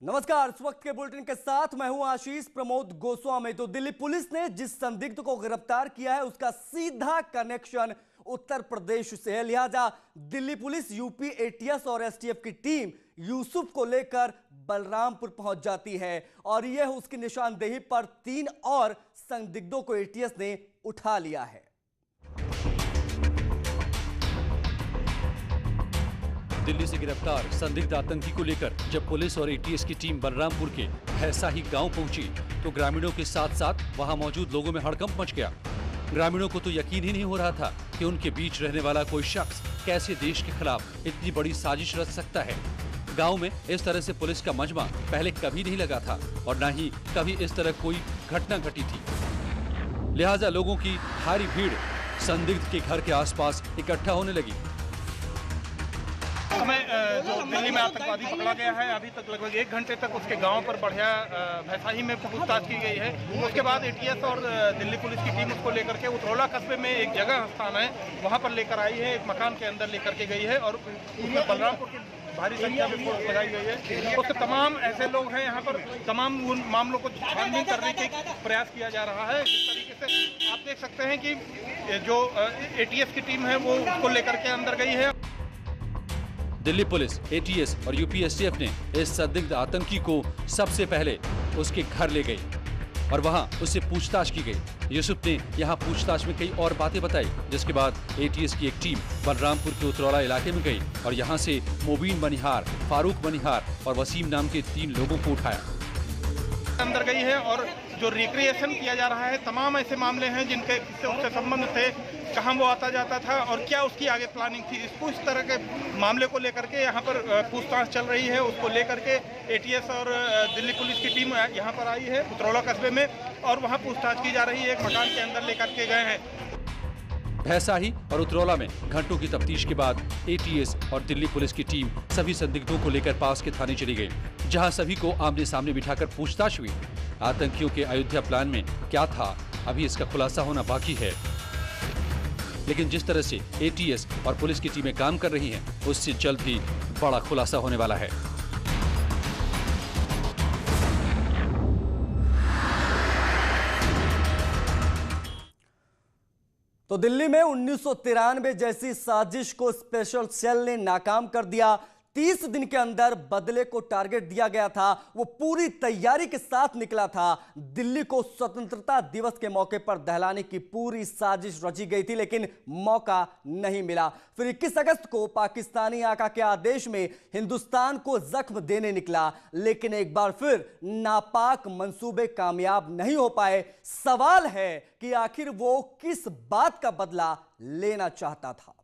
नमस्कार। इस वक्त के बुलेटिन के साथ मैं हूं आशीष प्रमोद गोस्वामी। तो दिल्ली पुलिस ने जिस संदिग्ध को गिरफ्तार किया है उसका सीधा कनेक्शन उत्तर प्रदेश से है। लिहाजा दिल्ली पुलिस यूपी एटीएस और एसटीएफ की टीम यूसुफ को लेकर बलरामपुर पहुंच जाती है और यह उसकी निशानदेही पर 3 और संदिग्धों को एटीएस ने उठा लिया है। दिल्ली से गिरफ्तार संदिग्ध आतंकी को लेकर जब पुलिस और एटीएस की टीम बलरामपुर के भैसाही गांव पहुंची तो ग्रामीणों के साथ साथ वहां मौजूद लोगों में हड़कंप मच गया। ग्रामीणों को तो यकीन ही नहीं हो रहा था कि उनके बीच रहने वाला कोई शख्स कैसे देश के खिलाफ इतनी बड़ी साजिश रच सकता है। गांव में इस तरह से पुलिस का मजमा पहले कभी नहीं लगा था और न ही कभी इस तरह कोई घटना घटी थी। लिहाजा लोगों की भारी भीड़ संदिग्ध के घर के आसपास इकट्ठा होने लगी। हमें जो दिल्ली में आतंकवादी पकड़ा गया है, अभी तक लगभग 1 घंटे तक उसके गांव पर बढ़िया भैसाही में पूछताछ की गई है। उसके बाद एटीएस और दिल्ली पुलिस की टीम उसको लेकर के उतरौला कस्बे में एक जगह स्थान है वहां पर लेकर आई है, एक मकान के अंदर लेकर के गई है और उसमें बलरामपुर की भारी संख्या में फोर्स लगाई गई है। उसके तमाम ऐसे लोग हैं यहाँ पर, तमाम उन मामलों को छानबीन करने के प्रयास किया जा रहा है। जिस तरीके से आप देख सकते हैं कि जो एटीएस की टीम है वो उसको लेकर के अंदर गई है। दिल्ली पुलिस, एटीएस और यूपीएसटीएफ ने इस संदिग्ध आतंकी को सबसे पहले उसके घर ले गई और वहां उससे पूछताछ की गई। यूसुफ ने यहां पूछताछ में कई और बातें बताई, जिसके बाद एटीएस की एक टीम बलरामपुर के उतरौला इलाके में गई और यहां से मोबीन बनिहार, फारूक बनिहार और वसीम नाम के 3 लोगों को उठाया। अंदर गई है और जो रिक्रिएशन किया जा रहा है, तमाम ऐसे मामले हैं जिनके उससे संबंध थे, कहाँ वो आता जाता था और क्या उसकी आगे प्लानिंग थी, इस तरह के मामले को लेकर के यहाँ पर पूछताछ चल रही है। उसको लेकर के एटीएस और दिल्ली पुलिस की टीम यहाँ पर आई है उतरौला कस्बे में और वहाँ पूछताछ की जा रही है। एक मकान के अंदर लेकर के गए हैं। भैसाही और उतरौला में घंटों की तफ्तीश के बाद एटीएस और दिल्ली पुलिस की टीम सभी संदिग्धों को लेकर पास के थाने चली गई, जहां सभी को आमने सामने बिठाकर पूछताछ हुई। आतंकियों के अयोध्या प्लान में क्या था, अभी इसका खुलासा होना बाकी है, लेकिन जिस तरह से एटीएस और पुलिस की टीमें काम कर रही हैं, उससे जल्द ही बड़ा खुलासा होने वाला है। तो दिल्ली में 1993 जैसी साजिश को स्पेशल सेल ने नाकाम कर दिया। 30 दिन के अंदर बदले को टारगेट दिया गया था, वो पूरी तैयारी के साथ निकला था। दिल्ली को स्वतंत्रता दिवस के मौके पर दहलाने की पूरी साजिश रची गई थी, लेकिन मौका नहीं मिला। फिर 21 अगस्त को पाकिस्तानी आका के आदेश में हिंदुस्तान को जख्म देने निकला, लेकिन एक बार फिर नापाक मंसूबे कामयाब नहीं हो पाए। सवाल है कि आखिर वो किस बात का बदला लेना चाहता था।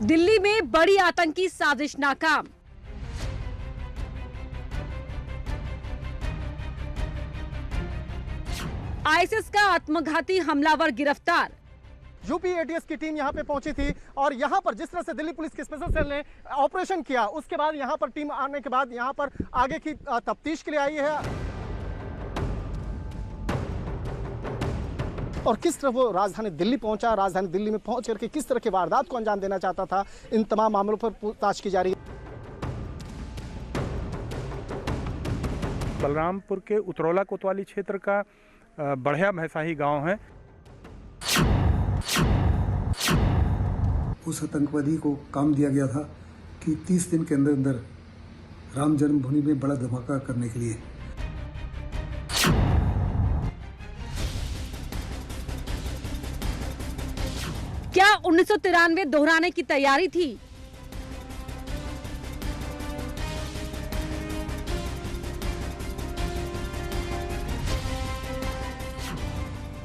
दिल्ली में बड़ी आतंकी साजिश नाकाम। आईएसआईएस का आत्मघाती हमलावर गिरफ्तार। यूपी एटीएस की टीम यहां पे पहुंची थी और यहां पर जिस तरह से दिल्ली पुलिस की स्पेशल सेल ने ऑपरेशन किया, उसके बाद यहां पर टीम आने के बाद यहां पर आगे की तफ्तीश के लिए आई है और किस तरह वो राजधानी दिल्ली पहुंचा, राजधानी दिल्ली में पहुंच करके किस तरह की वारदात को अंजाम देना चाहता था, इन तमाम मामलों पर पूछताछ की जा रही है। बलरामपुर के उतरौला कोतवाली क्षेत्र का बढ़िया भैसाही गांव है। उस आतंकवादी को काम दिया गया था कि 30 दिन के अंदर अंदर राम जन्मभूमि में बड़ा धमाका करने के लिए। क्या 1993 दोहराने की तैयारी थी?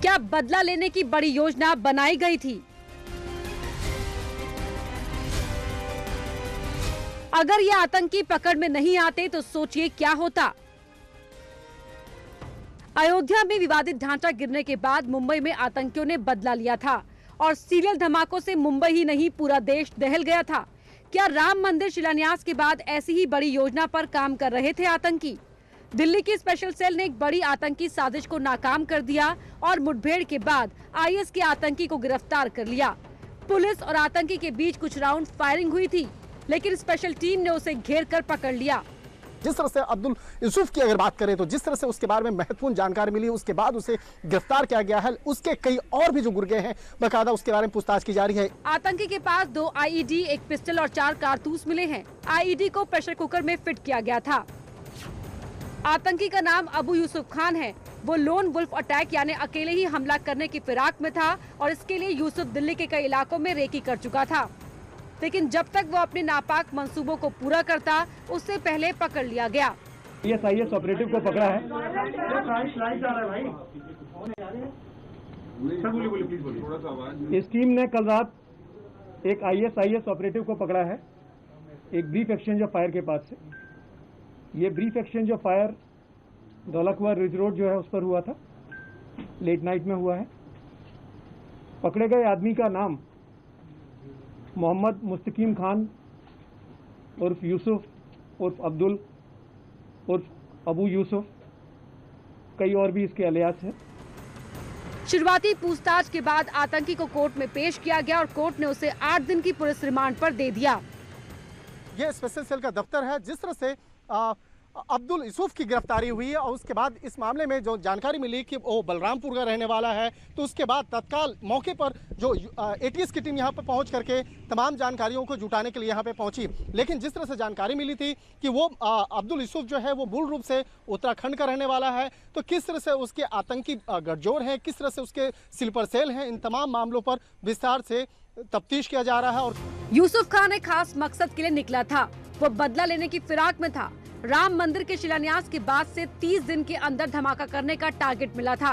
क्या बदला लेने की बड़ी योजना बनाई गई थी? अगर ये आतंकी पकड़ में नहीं आते तो सोचिए क्या होता। अयोध्या में विवादित ढांचा गिरने के बाद मुंबई में आतंकियों ने बदला लिया था और सीरियल धमाकों से मुंबई ही नहीं पूरा देश दहल गया था। क्या राम मंदिर शिलान्यास के बाद ऐसी ही बड़ी योजना पर काम कर रहे थे आतंकी? दिल्ली की स्पेशल सेल ने एक बड़ी आतंकी साजिश को नाकाम कर दिया और मुठभेड़ के बाद आईएस के आतंकी को गिरफ्तार कर लिया। पुलिस और आतंकी के बीच कुछ राउंड फायरिंग हुई थी, लेकिन स्पेशल टीम ने उसे घेर कर पकड़ लिया। जिस तरह से अब्दुल यूसुफ की अगर बात करें तो जिस तरह से उसके बारे में महत्वपूर्ण जानकारी मिली, उसके बाद उसे गिरफ्तार किया गया है। उसके कई और भी जो गुर्गे हैं बाकायदा उसके बारे में पूछताछ की जा रही है। आतंकी के पास 2 आईईडी, एक पिस्टल और 4 कारतूस मिले हैं। आईईडी को प्रेशर कुकर में फिट किया गया था। आतंकी का नाम अबू यूसुफ खान है। वो लोन वुल्फ अटैक यानी अकेले ही हमला करने की फिराक में था और इसके लिए यूसुफ दिल्ली के कई इलाकों में रेकी कर चुका था, लेकिन जब तक वो अपने नापाक मंसूबों को पूरा करता उससे पहले पकड़ लिया गया। आईएस ऑपरेटिव को पकड़ा है। इस टीम ने कल रात एक आईएस ऑपरेटिव को पकड़ा है एक ब्रीफ एक्सचेंज ऑफ फायर के पास से। ये brief exchange of fire Daulatkuan ridge road जो है उस पर हुआ था, लेट नाइट में हुआ है। पकड़े गए आदमी का नाम मोहम्मद मुस्तकीम खान उर्फ यूसुफ उर्फ अब्दुल उर्फ अबू यूसुफ, कई और भी इसके अलियास हैं। शुरुआती पूछताछ के बाद आतंकी को कोर्ट में पेश किया गया और कोर्ट ने उसे 8 दिन की पुलिस रिमांड पर दे दिया। ये स्पेशल सेल का दफ्तर है। जिस तरह से अब्दुल यूसुफ की गिरफ्तारी हुई है और उसके बाद इस मामले में जो जानकारी मिली कि वो बलरामपुर का रहने वाला है, तो उसके बाद तत्काल मौके पर जो एटीएस की टीम यहाँ पर पहुँच करके तमाम जानकारियों को जुटाने के लिए यहाँ पे पहुंची। लेकिन जिस तरह से जानकारी मिली थी कि वो अब्दुल यूसुफ जो है वो मूल रूप से उत्तराखंड का रहने वाला है, तो किस तरह से उसके आतंकी गठजोड़ हैं, किस तरह से उसके स्लीपर सेल हैं, इन तमाम मामलों पर विस्तार से तफ्तीश किया जा रहा है। और यूसुफ खान एक खास मकसद के लिए निकला था। वो बदला लेने की फिराक में था। राम मंदिर के शिलान्यास के बाद से 30 दिन के अंदर धमाका करने का टारगेट मिला था।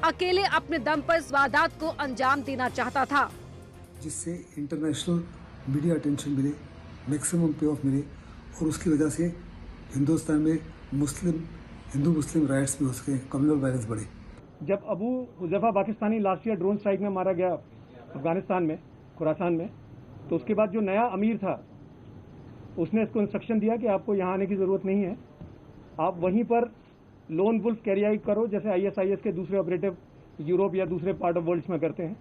अकेले अपने दम पर इस वारदात को अंजाम देना चाहता था, जिससे इंटरनेशनल मीडिया अटेंशन मिले, मैक्सिमम पे ऑफ मिले और उसकी वजह से हिंदुस्तान में हिंदू मुस्लिम राइट्स भी हो सके, कम्युनल वायलेंस बढ़े। जब Abu Huzaifa Pakistani last year drone strike में मारा गया अफगानिस्तान में, खुरासान में, तो उसके बाद जो नया अमीर था उसने इसको इंस्ट्रक्शन दिया कि आपको यहाँ आने की ज़रूरत नहीं है, आप वहीं पर लोन वुल्फ कैरी आउट करो जैसे आईएसआईएस के दूसरे ऑपरेटिव यूरोप या दूसरे पार्ट ऑफ वर्ल्ड्स में करते हैं।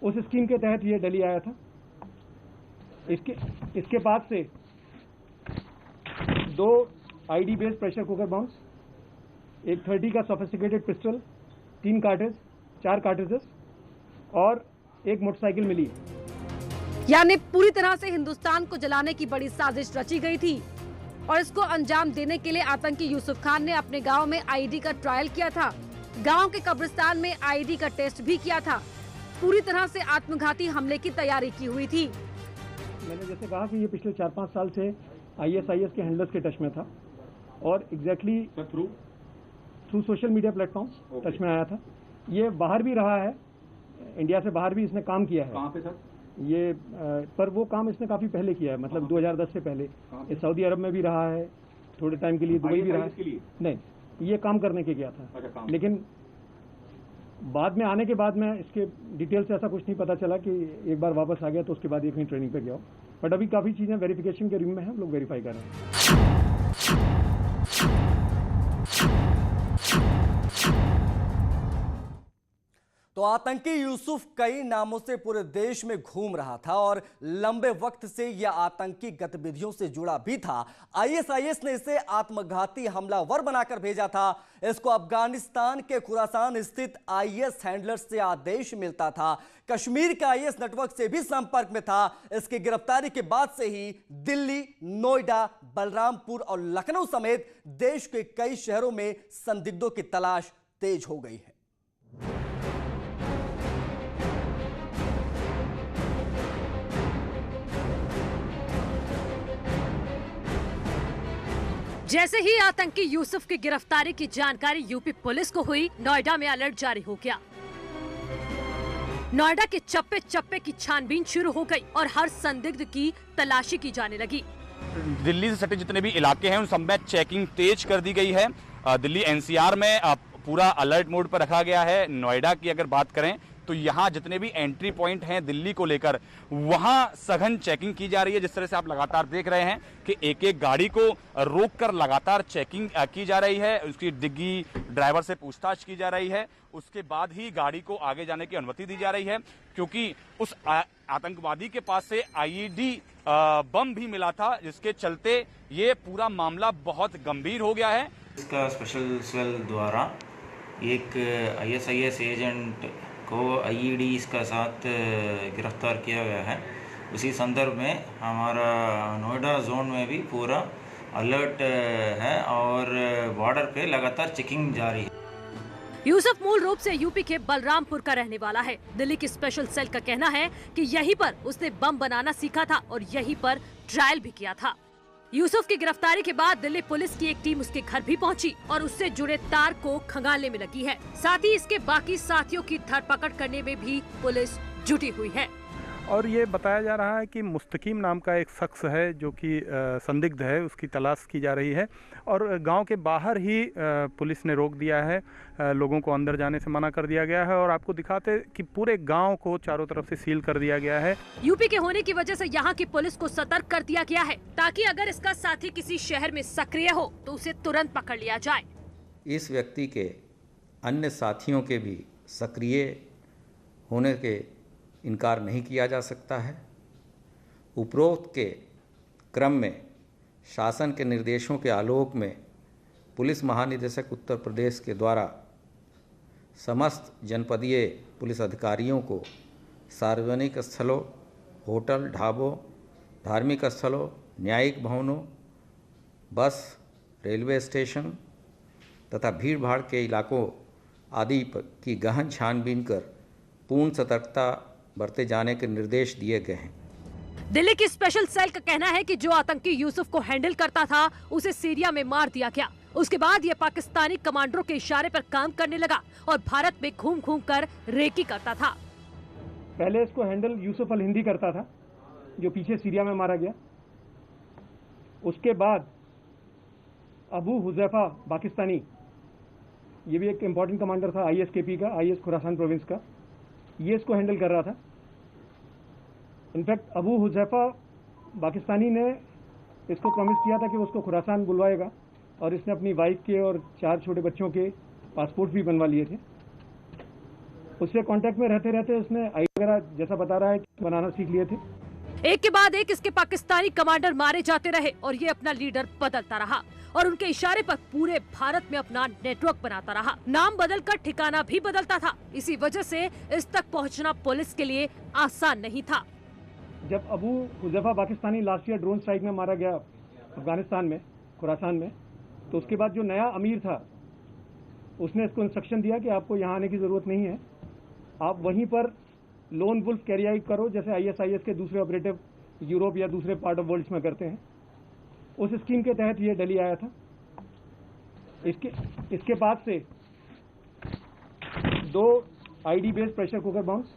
उस स्कीम के तहत ये दिल्ली आया था। इसके बाद से 2 ID based pressure cooker bounce, एक 30 का सोफिस्टिकेटेड पिस्टल, 3 कार्टेज, 4 कार्टेजेस और एक मोटरसाइकिल मिली। यानी पूरी तरह से हिंदुस्तान को जलाने की बड़ी साजिश रची गई थी और इसको अंजाम देने के लिए आतंकी यूसुफ खान ने अपने गांव में आईडी का ट्रायल किया था। गांव के कब्रिस्तान में आईडी का टेस्ट भी किया था। पूरी तरह से आत्मघाती हमले की तैयारी की हुई थी। मैंने जैसे कहा कि ये पिछले 4-5 साल से आईएसआईएस के हैंडलर्स के टच में था और exactly through social media platform touch में आया था। ये बाहर भी रहा है, इंडिया से बाहर भी इसने काम किया है। कहाँ पे सर? ये पर वो काम इसने काफी पहले किया है, मतलब 2010 से पहले। ये सऊदी अरब में भी रहा है थोड़े टाइम के लिए, दुबई भी रहा है। नहीं, ये काम करने के गया था, लेकिन बाद में आने के बाद में इसके डिटेल से ऐसा कुछ नहीं पता चला कि एक बार वापस आ गया तो उसके बाद ये कहीं ट्रेनिंग पे गया हो। बट अभी काफी चीजें वेरिफिकेशन के रूम में है, हम लोग वेरीफाई कर रहे हैं। तो आतंकी यूसुफ कई नामों से पूरे देश में घूम रहा था और लंबे वक्त से यह आतंकी गतिविधियों से जुड़ा भी था। आईएसआईएस ने इसे आत्मघाती हमलावर बनाकर भेजा था। इसको अफगानिस्तान के खुरासान स्थित आईएस हैंडलर से आदेश मिलता था। कश्मीर के आईएस नेटवर्क से भी संपर्क में था। इसकी गिरफ्तारी के बाद से ही दिल्ली, नोएडा, बलरामपुर और लखनऊ समेत देश के कई शहरों में संदिग्धों की तलाश तेज हो गई है। जैसे ही आतंकी यूसुफ की गिरफ्तारी की जानकारी यूपी पुलिस को हुई, नोएडा में अलर्ट जारी हो गया। नोएडा के चप्पे चप्पे की छानबीन शुरू हो गई और हर संदिग्ध की तलाशी की जाने लगी। दिल्ली से सटे जितने भी इलाके हैं उन सब में चेकिंग तेज कर दी गई है। दिल्ली एनसीआर में पूरा अलर्ट मोड पर रखा गया है। नोएडा की अगर बात करें तो यहाँ जितने भी एंट्री पॉइंट हैं दिल्ली को लेकर, वहाँ सघन चेकिंग की जा रही है। जिस तरह से आप लगातार देख रहे हैं कि एक एक गाड़ी को रोक कर लगातार चेकिंग की जा रही है, उसकी डिग्गी, ड्राइवर से पूछताछ की जा रही है, उसके बाद ही गाड़ी को आगे जाने की अनुमति दी जा रही है, क्योंकि उस आतंकवादी के पास से आईईडी बम भी मिला था, जिसके चलते ये पूरा मामला बहुत गंभीर हो गया है। इसका स्पेशल सेल द्वारा एक आईएसआईएस एजेंट को आईईडीज़ का साथ गिरफ्तार किया गया है। उसी संदर्भ में हमारा नोएडा जोन में भी पूरा अलर्ट है और बॉर्डर पे लगातार चेकिंग जारी है। यूसुफ मूल रूप से यूपी के बलरामपुर का रहने वाला है। दिल्ली की स्पेशल सेल का कहना है कि यहीं पर उसने बम बनाना सीखा था और यहीं पर ट्रायल भी किया था। यूसुफ की गिरफ्तारी के बाद दिल्ली पुलिस की एक टीम उसके घर भी पहुंची और उससे जुड़े तार को खंगालने में लगी है। साथ ही इसके बाकी साथियों की धरपकड़ करने में भी पुलिस जुटी हुई है। और ये बताया जा रहा है कि मुस्तकीम नाम का एक शख्स है जो कि संदिग्ध है, उसकी तलाश की जा रही है और गांव के बाहर ही पुलिस ने रोक दिया है, लोगों को अंदर जाने से मना कर दिया गया है और आपको दिखाते कि पूरे गांव को चारों तरफ से सील कर दिया गया है। यूपी के होने की वजह से यहाँ की पुलिस को सतर्क कर दिया गया है ताकि अगर इसका साथी किसी शहर में सक्रिय हो तो उसे तुरंत पकड़ लिया जाए। इस व्यक्ति के अन्य साथियों के भी सक्रिय होने के इनकार नहीं किया जा सकता है। उपरोक्त के क्रम में शासन के निर्देशों के आलोक में पुलिस महानिदेशक उत्तर प्रदेश के द्वारा समस्त जनपदीय पुलिस अधिकारियों को सार्वजनिक स्थलों, होटल, ढाबों, धार्मिक स्थलों, न्यायिक भवनों, बस, रेलवे स्टेशन तथा भीड़ भाड़ के इलाकों आदि की गहन छानबीन कर पूर्ण सतर्कता बरते जाने के निर्देश दिए गए हैं। दिल्ली की स्पेशल सेल का कहना है कि जो आतंकी यूसुफ को हैंडल करता था उसे सीरिया में मार दिया गया। उसके बाद ये पाकिस्तानी कमांडरों के इशारे पर काम करने लगा और भारत में घूम घूम कर रेकी करता था। पहले इसको हैंडल यूसुफ अल हिंदी करता था जो पीछे सीरिया में मारा गया। उसके बाद अबू हुजैफा पाकिस्तानी, ये भी एक इम्पोर्टेंट कमांडर था ISKP का, IS खुरासान प्रोविंस का, ये इसको हैंडल कर रहा था। इनफैक्ट अबू हुजैफा पाकिस्तानी ने इसको प्रॉमिस किया था कि वो उसको खुरासान बुलवाएगा और इसने अपनी वाइफ के और 4 छोटे बच्चों के पासपोर्ट भी बनवा लिए थे। उससे कांटेक्ट में रहते रहते उसने आई वगैरह जैसा बता रहा है बनाना सीख लिए थे। एक के बाद एक इसके पाकिस्तानी कमांडर मारे जाते रहे और ये अपना लीडर बदलता रहा और उनके इशारे पर पूरे भारत में अपना नेटवर्क बनाता रहा। नाम बदलकर ठिकाना भी बदलता था। इसी वजह से इस तक पहुंचना पुलिस के लिए आसान नहीं था। जब Abu Huzaifa Pakistani last year drone strike में मारा गया अफगानिस्तान में, खुरासान में, तो उसके बाद जो नया अमीर था उसने इसको इंस्ट्रक्शन दिया कि आपको यहाँ आने की जरूरत नहीं है, आप वहीं पर लोन वुल्फ कैरी आउट करो जैसे ISIS के दूसरे ऑपरेटिव यूरोप या दूसरे पार्ट ऑफ वर्ल्ड में करते हैं। उस स्कीम के तहत ये दिल्ली आया था। इसके बाद से 2 ID based pressure cooker bombs,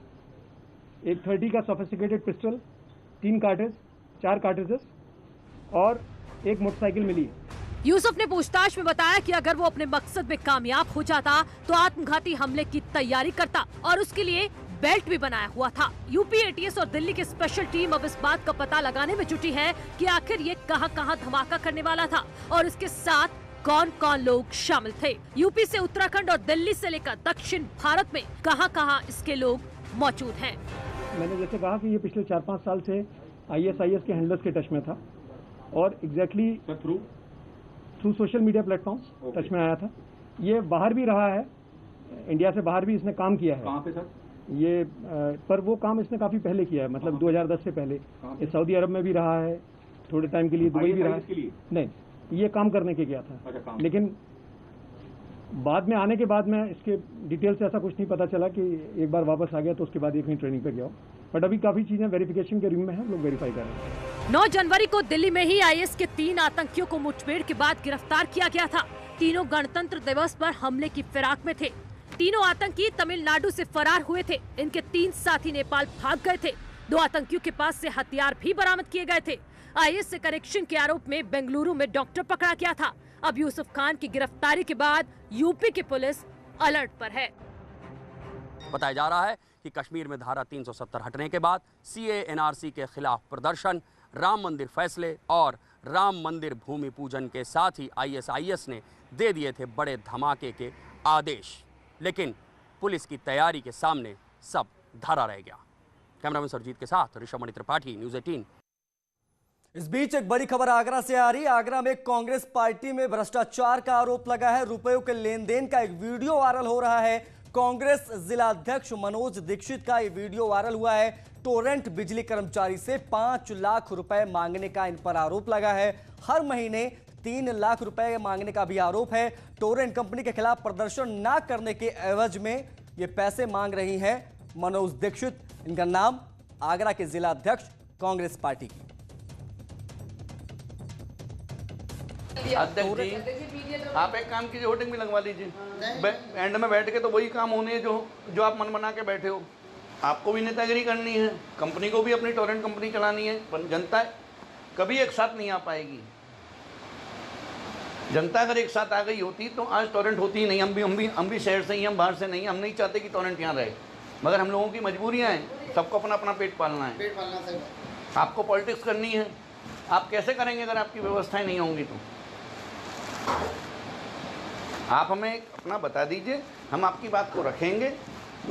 एक 30 का सोफिस्टिकेटेड पिस्टल, 3 कार्टेज, 4 कार्टेजेस और एक मोटरसाइकिल मिली। यूसुफ ने पूछताछ में बताया कि अगर वो अपने मकसद में कामयाब हो जाता तो आत्मघाती हमले की तैयारी करता और उसके लिए बेल्ट भी बनाया हुआ था। यूपी ATS और दिल्ली की स्पेशल टीम अब इस बात का पता लगाने में जुटी है कि आखिर ये कहां-कहां धमाका करने वाला था और इसके साथ कौन-कौन लोग शामिल थे। यूपी से उत्तराखंड और दिल्ली से लेकर दक्षिण भारत में कहां-कहां इसके लोग मौजूद हैं। मैंने जैसे कहा कि ये पिछले 4-5 साल से ISIS के हैंडलर्स के टच में था और exactly through social media platform touch में आया था। ये बाहर भी रहा है, इंडिया से बाहर भी इसने काम किया है। कहाँ पे सर? ये पर वो काम इसने काफी पहले किया है, मतलब 2010 से पहले। ये सऊदी अरब में भी रहा है, थोड़े टाइम के लिए दुबई भी रहा है। नहीं, ये काम करने के गया था, लेकिन बाद में आने के बाद में इसके डिटेल से ऐसा कुछ नहीं पता चला कि एक बार वापस आ गया तो उसके बाद ये कहीं ट्रेनिंग पे गया हो। बट अभी काफी चीजें वेरिफिकेशन के रूम में है, लोग वेरीफाई कर रहे हैं। 9 जनवरी को दिल्ली में ही IS के 3 आतंकियों को मुठभेड़ के बाद गिरफ्तार किया गया था। तीनों गणतंत्र दिवस पर हमले की फिराक में थे। तीनों आतंकी तमिलनाडु से फरार हुए थे। इनके 3 साथी नेपाल भाग गए थे। 2 आतंकियों के पास से हथियार भी बरामद किए गए थे। IS से कनेक्शन के आरोप में बेंगलुरु में डॉक्टर पकड़ा गया था। अब यूसुफ खान की गिरफ्तारी के बाद यूपी की पुलिस अलर्ट पर है। बताया जा रहा है कि कश्मीर में धारा 370 हटने के बाद CAA NRC के खिलाफ प्रदर्शन, राम मंदिर फैसले और राम मंदिर भूमि पूजन के साथ ही ISIS ने दे दिए थे बड़े धमाके के आदेश, लेकिन पुलिस की तैयारी के सामने सब धरा रह गया। कैमरामैन सरजीत के साथ ऋषभ त्रिपाठी, न्यूज़ 18। इस बीच एक बड़ी खबर आगरा से आ रही। आगरा में कांग्रेस पार्टी में भ्रष्टाचार का आरोप लगा है। रुपयों के लेन देन का एक वीडियो वायरल हो रहा है। कांग्रेस जिला अध्यक्ष मनोज दीक्षित का ये वीडियो वायरल हुआ है। टोरेंट बिजली कर्मचारी से 5 लाख रुपए मांगने का इन पर आरोप लगा है। हर महीने 3 लाख रुपए मांगने का भी आरोप है। टोरेंट कंपनी के खिलाफ प्रदर्शन न करने के एवज में ये पैसे मांग रही है मनोज दीक्षित। इनका नाम आगरा के जिला अध्यक्ष कांग्रेस पार्टी की। अध्यक्ष जी, आप एक काम कीजिए, होर्डिंग भी लगवा लीजिए। एंड में बैठ के तो वही काम होने जो आप मन बना के बैठे हो। आपको भी नेतागिरी करनी है, कंपनी को भी अपनी टोरेंट कंपनी चलानी है, पर जनता कभी एक साथ नहीं आ पाएगी। जनता अगर एक साथ आ गई होती तो आज टोरेंट होती ही नहीं। हम भी शहर से ही, हम बाहर से नहीं। हम नहीं चाहते कि टोरेंट यहाँ रहे, मगर हम लोगों की मजबूरियाँ हैं। सबको अपना अपना पेट पालना है। आपको पॉलिटिक्स करनी है। आप कैसे करेंगे अगर आपकी व्यवस्थाएं नहीं होंगी तो? आप हमें अपना बता दीजिए, हम आपकी बात को रखेंगे।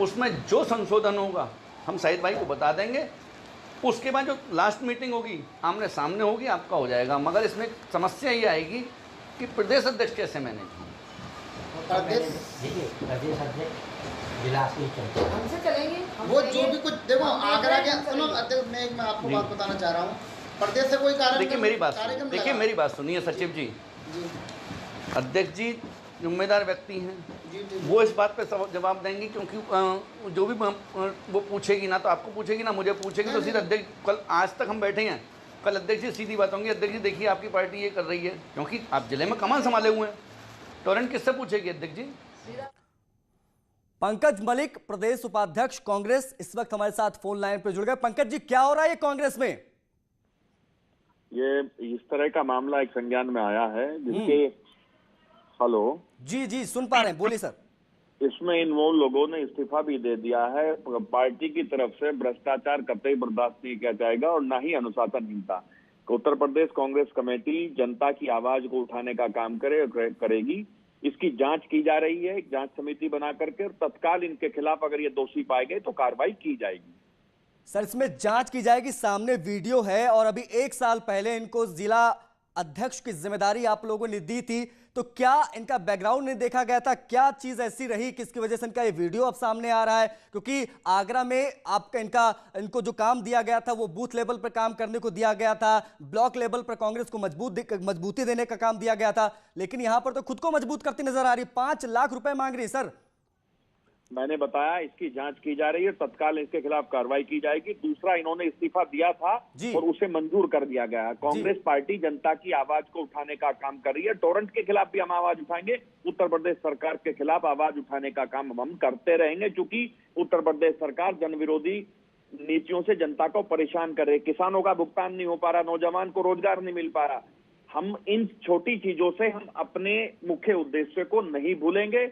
उसमें जो संशोधन होगा हम शाहिद भाई को बता देंगे। उसके बाद जो लास्ट मीटिंग होगी आमने सामने होगी, आपका हो जाएगा। मगर इसमें समस्या ये आएगी कि प्रदेश अध्यक्ष कैसे मैनेज होंगे। हमसे चलेंगे वो जो भी कुछ देखो आगरा के सुनो अध्यक्ष, मैं आपको बात बताना चाह रहा हूँ। प्रदेश से कोई कारण देखिए मेरी बात सुनिए सचिव जी। अध्यक्ष जी जिम्मेदार व्यक्ति हैं, वो इस बात पे जवाब देंगे, क्योंकि जो भी वो पूछेगी ना तो आपको पूछेगी ना मुझे पूछेगी, तो सीधे अध्यक्ष कल आज तक हम बैठे हैं, कल अध्यक्ष जी सीधी बात होंगी, अध्यक्ष जी देखिए आपकी पार्टी ये कर रही है, क्योंकि आप जिले में कमान संभाले हुए हैं। टोरेंट किससे पूछेगी अध्यक्ष जी? पंकज मलिक, प्रदेश उपाध्यक्ष कांग्रेस, इस वक्त हमारे साथ फोन लाइन पर जुड़ गए। पंकज जी, क्या हो रहा है कांग्रेस में? ये इस तरह का मामला एक संज्ञान में आया है जिसके हेलो जी सुन पा रहे हैं, बोलिए सर। इसमें इन्वॉल्व लोगों ने इस्तीफा भी दे दिया है। पार्टी की तरफ से भ्रष्टाचार कतई बर्दाश्त नहीं किया जाएगा और ना ही अनुशासनहीनता। उत्तर प्रदेश कांग्रेस कमेटी जनता की आवाज को उठाने का काम करेगी। इसकी जांच की जा रही है, एक जांच समिति बना करके, और तत्काल इनके खिलाफ अगर ये दोषी पाए गए तो कार्रवाई की जाएगी। सर, इसमें जांच की जाएगी, सामने वीडियो है, और अभी 1 साल पहले इनको जिला अध्यक्ष की जिम्मेदारी आप लोगों ने दी थी, तो क्या इनका बैकग्राउंड नहीं देखा गया था? क्या चीज ऐसी रही किसकी वजह से इनका ये वीडियो अब सामने आ रहा है? क्योंकि आगरा में आपका इनको जो काम दिया गया था वो बूथ लेवल पर काम करने को दिया गया था, ब्लॉक लेवल पर कांग्रेस को मजबूती देने का काम दिया गया था, लेकिन यहां पर तो खुद को मजबूत करती नजर आ रही। 5 लाख रुपए मांग रही। सर, मैंने बताया इसकी जांच की जा रही है, तत्काल इसके खिलाफ कार्रवाई की जाएगी। दूसरा, इन्होंने इस्तीफा दिया था और उसे मंजूर कर दिया गया है। कांग्रेस पार्टी जनता की आवाज को उठाने का काम कर रही है। टोरेंट के खिलाफ भी हम आवाज उठाएंगे, उत्तर प्रदेश सरकार के खिलाफ आवाज उठाने का काम हम करते रहेंगे, क्योंकि उत्तर प्रदेश सरकार जन विरोधी नीतियों से जनता को परेशान कर रही है। किसानों का भुगतान नहीं हो पा रहा, नौजवान को रोजगार नहीं मिल पा रहा। हम इन छोटी चीजों से हम अपने मुख्य उद्देश्य को नहीं भूलेंगे।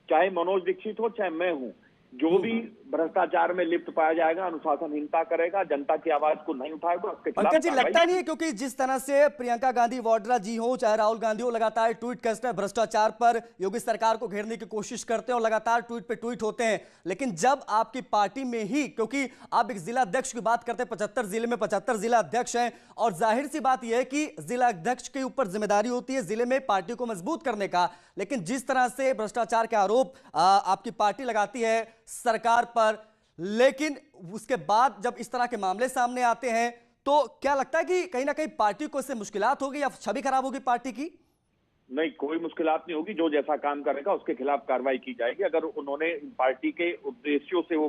चाहे मनोज दीक्षित हो, चाहे मैं हूं, जो भी भ्रष्टाचार में लिप्त पाया जाएगा, अनुशासनहीनता करेगा, जनता की आवाज को नहीं उठाएगा, उसके खिलाफ। पंकज जी, लगता नहीं है क्योंकि जिस तरह से प्रियंका गांधी वाड्रा जी हो, चाहे राहुल गांधी हो, लगातार ट्वीट करते हैं भ्रष्टाचार पर, योगी सरकार को घेरने की कोशिश करते हैं और लगातार ट्वीट पे ट्वीट होते हैं, लेकिन जब आपकी पार्टी में ही, क्योंकि आप एक जिला अध्यक्ष की बात करते हैं, 75 जिले में 75 जिला अध्यक्ष हैं, और जाहिर सी बात यह है कि जिला अध्यक्ष के ऊपर जिम्मेदारी होती है जिले में पार्टी को मजबूत करने का, लेकिन जिस तरह से भ्रष्टाचार के आरोप आपकी पार्टी लगाती है सरकार पर, लेकिन उसके बाद जब इस तरह के मामले सामने आते हैं तो क्या लगता है कि कहीं ना कहीं पार्टी को इससे मुश्किलात होगी या छवि खराब होगी पार्टी की? नहीं, कोई मुश्किलात नहीं होगी। जो जैसा काम करेगा उसके खिलाफ कार्रवाई की जाएगी। अगर उन्होंने पार्टी के उद्देश्यों से, वो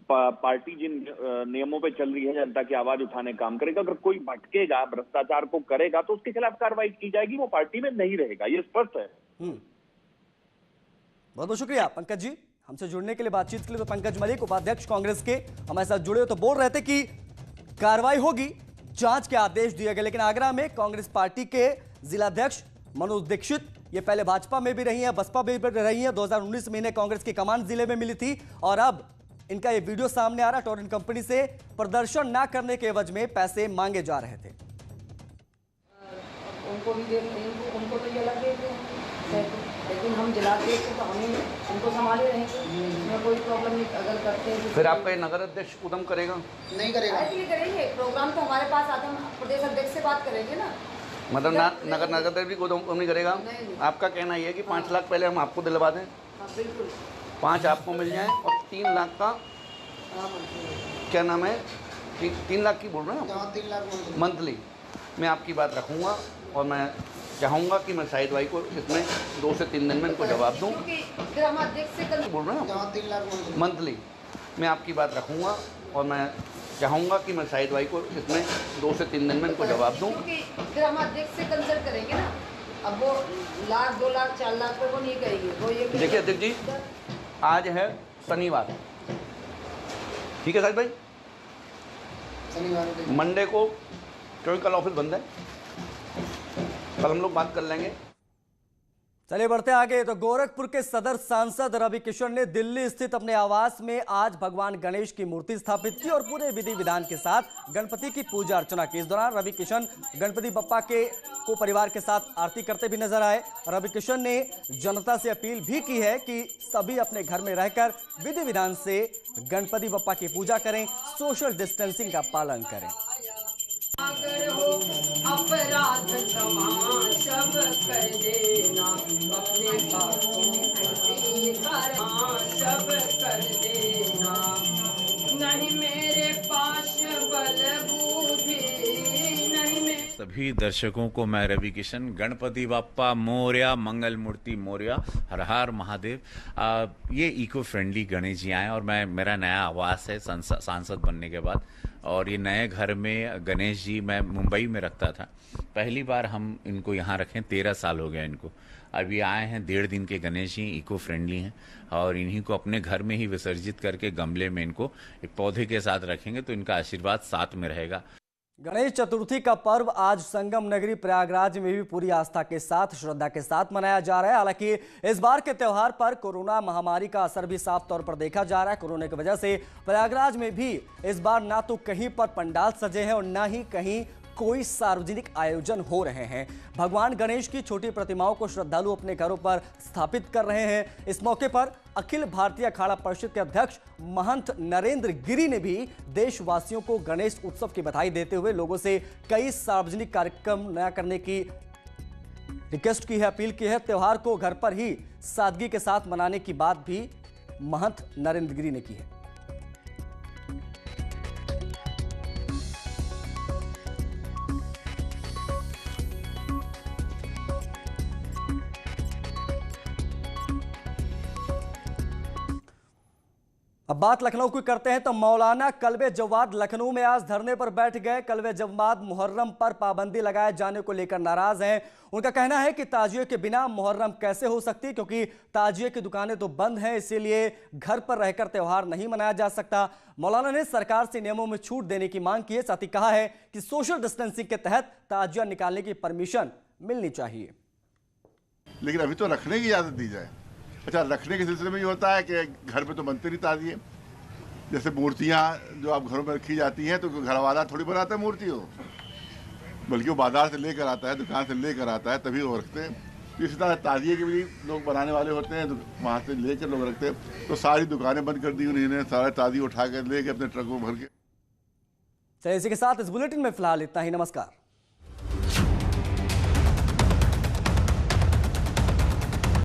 पार्टी जिन नियमों पे चल रही है, जनता की आवाज उठाने का काम करेगा, अगर कोई भटकेगा, भ्रष्टाचार को करेगा, तो उसके खिलाफ कार्रवाई की जाएगी। वो पार्टी में नहीं रहेगा, ये स्पष्ट है। बहुत बहुत शुक्रिया पंकज जी हमसे जुड़ने के लिए, बातचीत के लिए। तो पंकज मलिक, उपाध्यक्ष कांग्रेस के, हमारे साथ जुड़े हो, तो बोल रहे थे कि कार्रवाई होगी, जांच के आदेश दिए गए। लेकिन आगरा में कांग्रेस पार्टी के जिलाध्यक्ष मनोज दीक्षित, ये पहले भाजपा में भी रही हैं, बसपा में भी रही हैं, 2019 में इन्हें कांग्रेस की कमान जिले में मिली थी, और अब इनका ये वीडियो सामने आ रहा। टोरेंट कंपनी से प्रदर्शन ना करने के एवज में पैसे मांगे जा रहे थे। उनको भी देख लेंगे, उनको तो ये अलग देते हैं, लेकिन हम जिला देख तो हम ही उनको संभाले रहेंगे, इसमें कोई प्रॉब्लम नहीं। अगर करते हैं फिर आपका ये नगर अध्यक्ष उदम करेगा? नहीं करेगा, इसलिए करेंगे। प्रोग्राम तो हमारे पास आता है, हम प्रदेश अध्यक्ष से बात करेंगे ना। मतलब नगर अध्यक्ष भी उदम नहीं करेगा? आपका कहना ये है कि 5 लाख पहले हम आपको दिलवा दें? बिल्कुल, 5 आपको मिल जाए और 3 लाख का क्या नाम है, 3 लाख की बोल रहे हैं 3 लाख मंथली। मैं आपकी बात रखूँगा और मैं चाहूँगा कि मैं शाहिद भाई को इसमें 2 से 3 दिन में इनको जवाब दूँ। बोल रहे हैं 3 लाख मंथली। मैं आपकी बात रखूँगा और मैं चाहूँगा कि मैं शाहिद भाई को इसमें 2 से 3 दिन में इनको जवाब दूँ। फिर हम अध्यक्ष से कंसल्ट करेंगे ना। अब वो लाख 2 लाख 4 लाख पर वो नहीं करेंगे, वो ये देखिए अध्यक्ष जी, आज है शनिवार, ठीक है शाहिद भाई? शनिवार मंडे को, क्योंकि कल ऑफिस बंद है, कल हम लोग बात कर लेंगे। चलिए बढ़ते आगे। तो गोरखपुर के सदर सांसद रवि किशन ने दिल्ली स्थित अपने आवास में आज भगवान गणेश की मूर्ति स्थापित की और पूरे विधि विधान के साथ गणपति की पूजा अर्चना की। इस दौरान रवि किशन गणपति बप्पा को परिवार के साथ आरती करते भी नजर आए। रवि किशन ने जनता से अपील भी की है कि सभी अपने घर में रहकर विधि विधान से गणपति बप्पा की पूजा करें, सोशल डिस्टेंसिंग का पालन करें। अगर हो अपराध क्षमा सब कर देना, अपने पापों की क्षमा सब कर देना, नहीं मेरे पास बल बुद्धि नहीं मेरे। सभी दर्शकों को मैं रवि किशन, गणपति बाप्पा मोरया, मंगल मूर्ति मोरया, हर हर महादेव। ये इको फ्रेंडली गणेश जी आए और मेरा नया आवास है सांसद बनने के बाद, और ये नए घर में गणेश जी मैं मुंबई में रखता था, पहली बार हम इनको यहाँ रखें। 13 साल हो गया इनको। अभी आए हैं 1.5 दिन के गणेश जी, इको फ्रेंडली हैं और इन्हीं को अपने घर में ही विसर्जित करके गमले में इनको एक पौधे के साथ रखेंगे तो इनका आशीर्वाद साथ में रहेगा। गणेश चतुर्थी का पर्व आज संगम नगरी प्रयागराज में भी पूरी आस्था के साथ, श्रद्धा के साथ मनाया जा रहा है। हालांकि इस बार के त्योहार पर कोरोना महामारी का असर भी साफ तौर पर देखा जा रहा है। कोरोना की वजह से प्रयागराज में भी इस बार ना तो कहीं पर पंडाल सजे हैं और ना ही कहीं कोई सार्वजनिक आयोजन हो रहे हैं। भगवान गणेश की छोटी प्रतिमाओं को श्रद्धालु अपने घरों पर स्थापित कर रहे हैं। इस मौके पर अखिल भारतीय अखाड़ा परिषद के अध्यक्ष महंत नरेंद्र गिरी ने भी देशवासियों को गणेश उत्सव की बधाई देते हुए लोगों से कई सार्वजनिक कार्यक्रम न करने की रिक्वेस्ट की है, अपील की है। त्योहार को घर पर ही सादगी के साथ मनाने की बात भी महंत नरेंद्र गिरी ने की है। अब बात लखनऊ की करते हैं तो मौलाना कल्बे जवाद लखनऊ में आज धरने पर बैठ गए। कल्बे जवाद मुहर्रम पर पाबंदी लगाए जाने को लेकर नाराज हैं। उनका कहना है कि ताजिए के बिना मुहर्रम कैसे हो सकती, क्योंकि ताजिए की दुकानें तो बंद हैं, इसीलिए घर पर रहकर त्यौहार नहीं मनाया जा सकता। मौलाना ने सरकार से नियमों में छूट देने की मांग की है। साथ ही कहा है कि सोशल डिस्टेंसिंग के तहत ताजिया निकालने की परमिशन मिलनी चाहिए, लेकिन अभी तो रखने की इजाजत दी जाए। अच्छा, रखने के सिलसिले में ये होता है कि घर पे तो बनते नहीं ताजिए। जैसे मूर्तियाँ जो आप घरों में रखी जाती हैं तो घर वाला थोड़ी बनाता है मूर्ति हो, बल्कि वो बाजार से लेकर आता है, दुकान से लेकर आता है, तभी वो रखते हैं। इसी तरह ताजिए के भी लोग बनाने वाले होते हैं, तो वहाँ से लेकर लोग रखते हैं। तो सारी दुकानें बंद कर दी उन्होंने, सारे ताजिए उठा कर लेके अपने ट्रकों भर के। इसी के साथ इस बुलेटिन में फिलहाल इतना ही। नमस्कार।